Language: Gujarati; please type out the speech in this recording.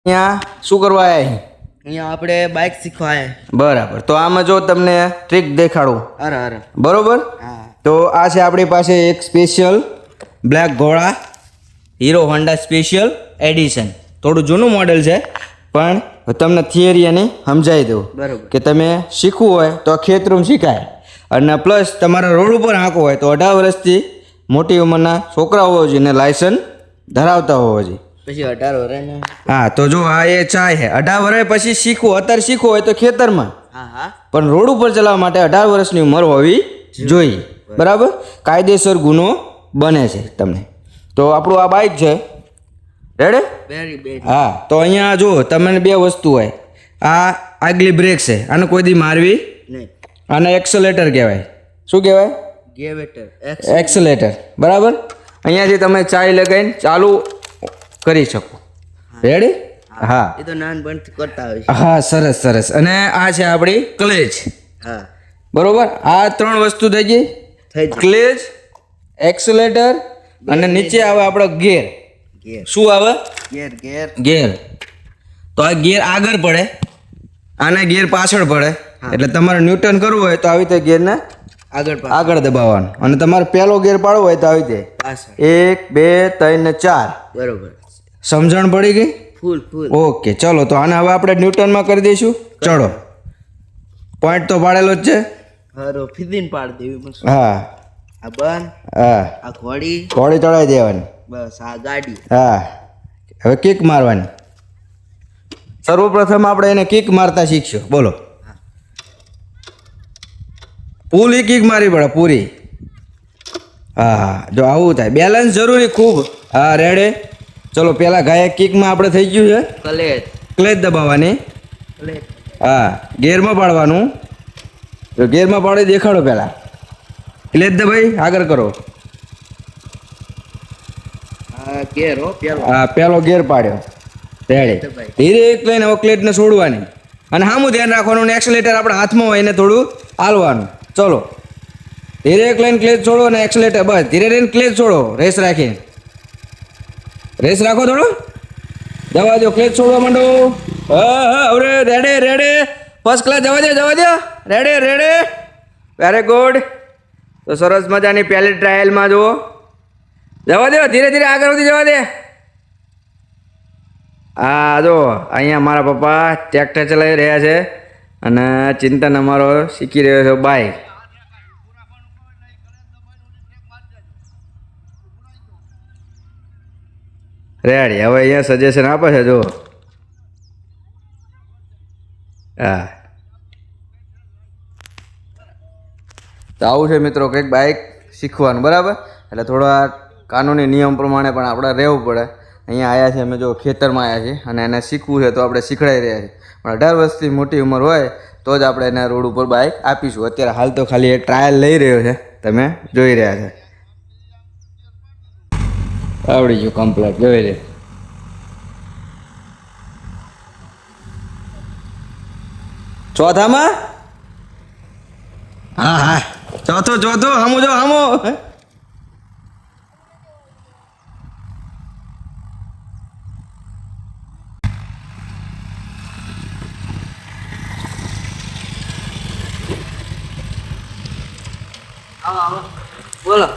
અહીંયા શું કરવા આવ્યા અહીંયા આપણે બાઇક શીખવા આવ્યા. બરાબર, તો આમાં જો તમને ટ્રીક દેખાડું. અરે અરે બરોબર, હા. તો આ છે આપણી પાસે એક સ્પેશિયલ બ્લેક ઘોડા હીરો હોન્ડા સ્પેશિયલ એડિશન. થોડું જૂનું મોડેલ છે પણ તમને થિયરી એની સમજાવી દઉં બરોબર. કે તમે શીખવું હોય તો ખેતરમાં શીખાય, અને પ્લસ તમારા રોડ ઉપર હાંકવું હોય તો 18 વર્ષથી મોટી ઉંમરના છોકરા હોવો જોઈએ અને લાયસન્સ ધરાવતા હોવો જોઈએ. પછી 18 વર્ષના. હા, તો જો આ એ ચાય છે. 18 વર્ષ પછી શીખવું, અત્યારે શીખવું હોય તો ખેતરમાં, હા હા પણ રોડ ઉપર ચલાવવા માટે 18 વર્ષની ઉંમર હોવી જોઈએ. બરાબર, કાયદેસર ગુનો બને છે તમને. તો આપણું આ બાઇક છે, રેડે? બેરી બેરી. હા, તો અહીંયા જો તમને બે વસ્તુ હોય. આ આગલી બ્રેક છે, આને કોઈ દી મારવી, નહીં. આને એક્સલેટર કહેવાય. શું કહેવાય? ગેવેટર એક્સલેટર. બરાબર, અહીંયાથી તમે ચાય લગાવીને ચાલુ કરી શકો. રેડી? હા એ તો નાનપણથી કરતા હોય છે. હા, સરસ સરસ. અને આ છે આપણી ક્લેચ. હા બરોબર, આ 3 વસ્તુ થઈ ગઈ. થઈ ગયું. ક્લેચ, એક્સલેટર અને નીચે આવે આપણો ગેર. ગેર શું આવે? ગેર ગેર. ગેર. તો આ ગેર આગળ પડે, આને ગેર પાછળ પડે. એટલે તમારે ન્યૂટન કરવું હોય તો આવી રીતે ગેરને આગળ પાછળ આગળ દબાવવાનું, અને તમારે પહેલો ગેર પાડવો હોય તો આવી રીતે પાછળ. 1 2 3 ને 4. બરોબર. સમજણ પડી ગઈ? ફૂલ ફૂલ. ઓકે, ચલો તો આને હવે આપણે ન્યૂટનમાં કરી દઈશું. ચલો, પોઈન્ટ તો પાડેલો જ છે. હરો ફીદીન પાડ દેવી પણ શું? હા આ બન હા, આ ઘોડી. ઘોડી ચડાવી દેવાની. બસ આ ગાડી. હા, હવે કિક મારવાની. સર્વપ્રથમ આપણે એને કિક મારતા શીખશું. બોલો. પૂરી કિક મારી પડે, પૂરી. હા હા, જો આવું થાય. બેલેન્સ જરૂરી ખૂબ. હા, રેડે. ચલો, પેલા ગાયક કિકમાં આપણે થઈ ગયું છે. કલેજ ક્લેચ દબાવવાની. કલેજ. હા, ગેરમાં પાડવાનું. જો ગેરમાં પાડી દેખાડો પહેલા. ક્લેચ દબાઈ આગળ કરો. આ ગેર હો પેલો. હા, પહેલો ગેર પાડ્યો. રેડી. દબાઈ. ધીરે એક લઈને હવે ક્લેચને છોડવાની, અને સામું ધ્યાન રાખવાનું. એક્સલેટર આપણા હાથમાં હોય એને થોડું હાલવાનું. ચલો, ધીરે એક લઈને ક્લેચ છોડો અને એક્સલેટર. બસ, ધીરે રહીને ક્લેચ છોડો. રેસ રાખીને રેસ રાખો થોડો. જવા દો, ક્લેચ છોડવા માંડો. હા હા, હવે રેડે રેડે. First class. જવા દો જવા દો. રેડે રેડે. Very good. તો સરસ મજાની પહેલી ટ્રાયલમાં જુઓ. જવા દો, ધીરે ધીરે આગળ વધી જવા દે. હા, જો અહીંયા મારા પપ્પા ટ્રેક્ટર ચલાવી રહ્યા છે અને ચિંતન અમારો શીખી રહ્યો છે બાઇક. રેડી. હવે અહીંયા સજેશન આપે છે, જો. હા, તો આવું છે મિત્રો કંઈક બાઇક શીખવાનું. બરાબર, એટલે થોડા કાનૂની નિયમ પ્રમાણે પણ આપણે રહેવું પડે. અહીંયા આવ્યા છે અમે, જો ખેતરમાં આવ્યા છીએ, અને એને શીખવું છે તો આપણે શીખડાઈ રહ્યા છીએ. પણ 18 વર્ષથી મોટી ઉંમર હોય તો જ આપણે એને રોડ ઉપર બાઇક આપીશું. અત્યારે હાલ તો ખાલી એક ટ્રાયલ લઈ રહ્યો છે, તમે જોઈ રહ્યા છે. આવડી ગયું કમ્પ્લીટ, જોઈ લે. ચોથામાં? હા હા, ચોથો ચોથો. હામો જો, હામો. બોલો.